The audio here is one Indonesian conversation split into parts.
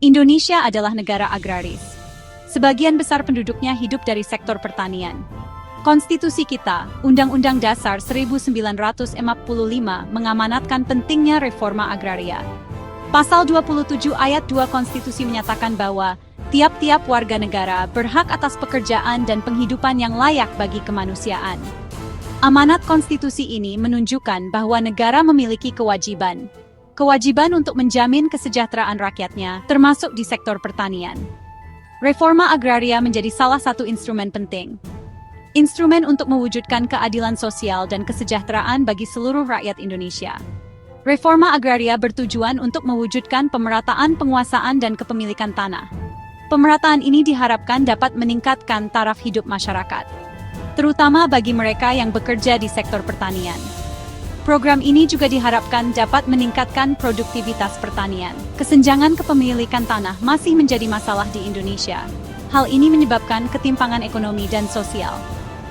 Indonesia adalah negara agraris. Sebagian besar penduduknya hidup dari sektor pertanian. Konstitusi kita, Undang-Undang Dasar 1945, mengamanatkan pentingnya reforma agraria. Pasal 27 ayat 2 Konstitusi menyatakan bahwa tiap-tiap warga negara berhak atas pekerjaan dan penghidupan yang layak bagi kemanusiaan. Amanat konstitusi ini menunjukkan bahwa negara memiliki kewajiban untuk menjamin kesejahteraan rakyatnya, termasuk di sektor pertanian. Reforma agraria menjadi salah satu instrumen penting. Instrumen untuk mewujudkan keadilan sosial dan kesejahteraan bagi seluruh rakyat Indonesia. Reforma agraria bertujuan untuk mewujudkan pemerataan penguasaan dan kepemilikan tanah. Pemerataan ini diharapkan dapat meningkatkan taraf hidup masyarakat, terutama bagi mereka yang bekerja di sektor pertanian. Program ini juga diharapkan dapat meningkatkan produktivitas pertanian. Kesenjangan kepemilikan tanah masih menjadi masalah di Indonesia. Hal ini menyebabkan ketimpangan ekonomi dan sosial.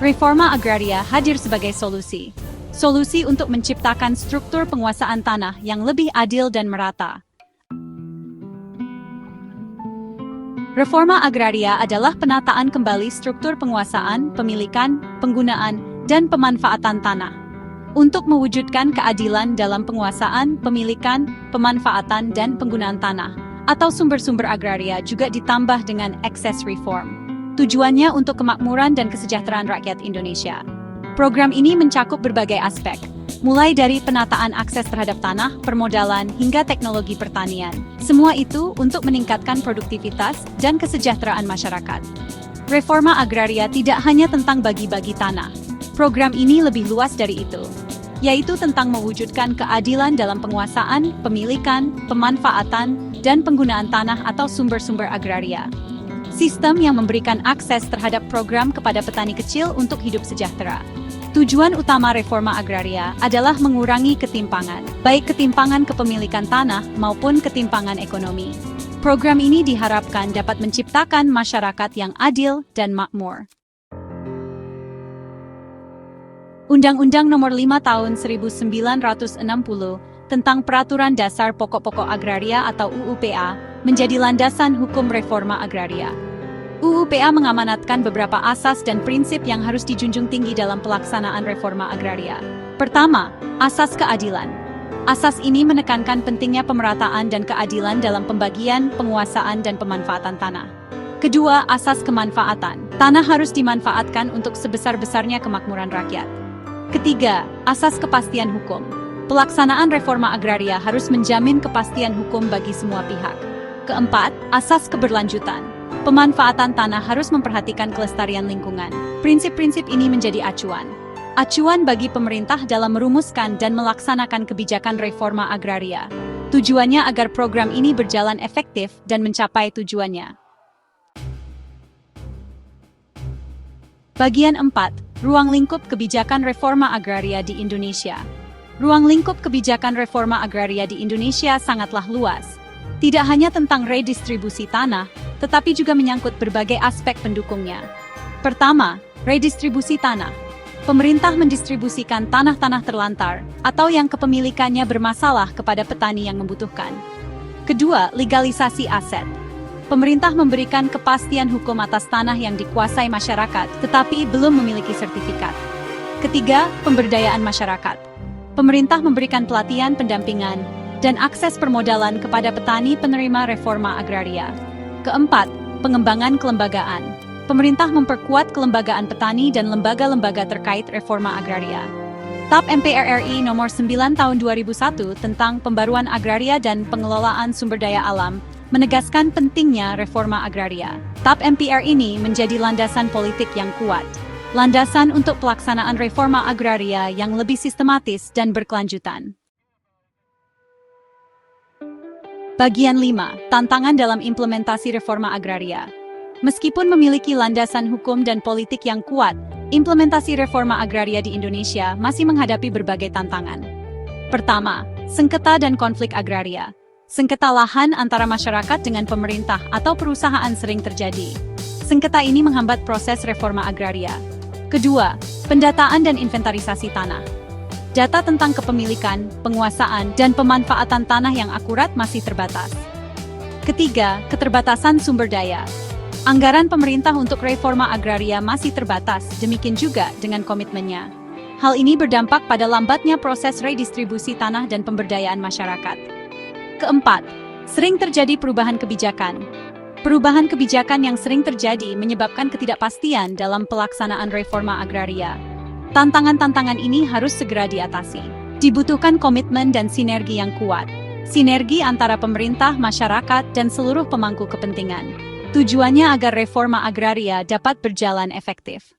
Reforma agraria hadir sebagai solusi untuk menciptakan struktur penguasaan tanah yang lebih adil dan merata. Reforma agraria adalah penataan kembali struktur penguasaan, pemilikan, penggunaan, dan pemanfaatan tanah. Untuk mewujudkan keadilan dalam penguasaan, pemilikan, pemanfaatan, dan penggunaan tanah, atau sumber-sumber agraria juga ditambah dengan access reform. Tujuannya untuk kemakmuran dan kesejahteraan rakyat Indonesia. Program ini mencakup berbagai aspek, mulai dari penataan akses terhadap tanah, permodalan, hingga teknologi pertanian. Semua itu untuk meningkatkan produktivitas dan kesejahteraan masyarakat. Reforma agraria tidak hanya tentang bagi-bagi tanah. Program ini lebih luas dari itu, yaitu tentang mewujudkan keadilan dalam penguasaan, pemilikan, pemanfaatan, dan penggunaan tanah atau sumber-sumber agraria. Sistem yang memberikan akses terhadap program kepada petani kecil untuk hidup sejahtera. Tujuan utama reforma agraria adalah mengurangi ketimpangan, baik ketimpangan kepemilikan tanah maupun ketimpangan ekonomi. Program ini diharapkan dapat menciptakan masyarakat yang adil dan makmur. Undang-Undang Nomor 5 Tahun 1960 tentang Peraturan Dasar Pokok-Pokok Agraria atau UUPA menjadi landasan hukum reforma agraria. UUPA mengamanatkan beberapa asas dan prinsip yang harus dijunjung tinggi dalam pelaksanaan reforma agraria. Pertama, asas keadilan. Asas ini menekankan pentingnya pemerataan dan keadilan dalam pembagian, penguasaan, dan pemanfaatan tanah. Kedua, asas kemanfaatan. Tanah harus dimanfaatkan untuk sebesar-besarnya kemakmuran rakyat. Ketiga, asas kepastian hukum. Pelaksanaan reforma agraria harus menjamin kepastian hukum bagi semua pihak. Keempat, asas keberlanjutan. Pemanfaatan tanah harus memperhatikan kelestarian lingkungan. Prinsip-prinsip ini menjadi acuan bagi pemerintah dalam merumuskan dan melaksanakan kebijakan reforma agraria. Tujuannya agar program ini berjalan efektif dan mencapai tujuannya. Bagian 4. Ruang lingkup kebijakan reforma agraria di Indonesia. Ruang lingkup kebijakan reforma agraria di Indonesia sangatlah luas. Tidak hanya tentang redistribusi tanah, tetapi juga menyangkut berbagai aspek pendukungnya. Pertama, redistribusi tanah. Pemerintah mendistribusikan tanah-tanah terlantar atau yang kepemilikannya bermasalah kepada petani yang membutuhkan. Kedua, legalisasi aset. Pemerintah memberikan kepastian hukum atas tanah yang dikuasai masyarakat, tetapi belum memiliki sertifikat. Ketiga, pemberdayaan masyarakat. Pemerintah memberikan pelatihan, pendampingan, dan akses permodalan kepada petani penerima reforma agraria. Keempat, pengembangan kelembagaan. Pemerintah memperkuat kelembagaan petani dan lembaga-lembaga terkait reforma agraria. TAP MPR RI Nomor 9 Tahun 2001 tentang Pembaruan Agraria dan Pengelolaan Sumber Daya Alam menegaskan pentingnya reforma agraria. TAP MPR ini menjadi landasan politik yang kuat. Landasan untuk pelaksanaan reforma agraria yang lebih sistematis dan berkelanjutan. Bagian 5. Tantangan dalam implementasi reforma agraria. Meskipun memiliki landasan hukum dan politik yang kuat, implementasi reforma agraria di Indonesia masih menghadapi berbagai tantangan. Pertama, sengketa dan konflik agraria. Sengketa lahan antara masyarakat dengan pemerintah atau perusahaan sering terjadi. Sengketa ini menghambat proses reforma agraria. Kedua, pendataan dan inventarisasi tanah. Data tentang kepemilikan, penguasaan, dan pemanfaatan tanah yang akurat masih terbatas. Ketiga, keterbatasan sumber daya. Anggaran pemerintah untuk reforma agraria masih terbatas, demikian juga dengan komitmennya. Hal ini berdampak pada lambatnya proses redistribusi tanah dan pemberdayaan masyarakat. Keempat, sering terjadi perubahan kebijakan. Perubahan kebijakan yang sering terjadi menyebabkan ketidakpastian dalam pelaksanaan reforma agraria. Tantangan-tantangan ini harus segera diatasi. Dibutuhkan komitmen dan sinergi yang kuat. Sinergi antara pemerintah, masyarakat, dan seluruh pemangku kepentingan. Tujuannya agar reforma agraria dapat berjalan efektif.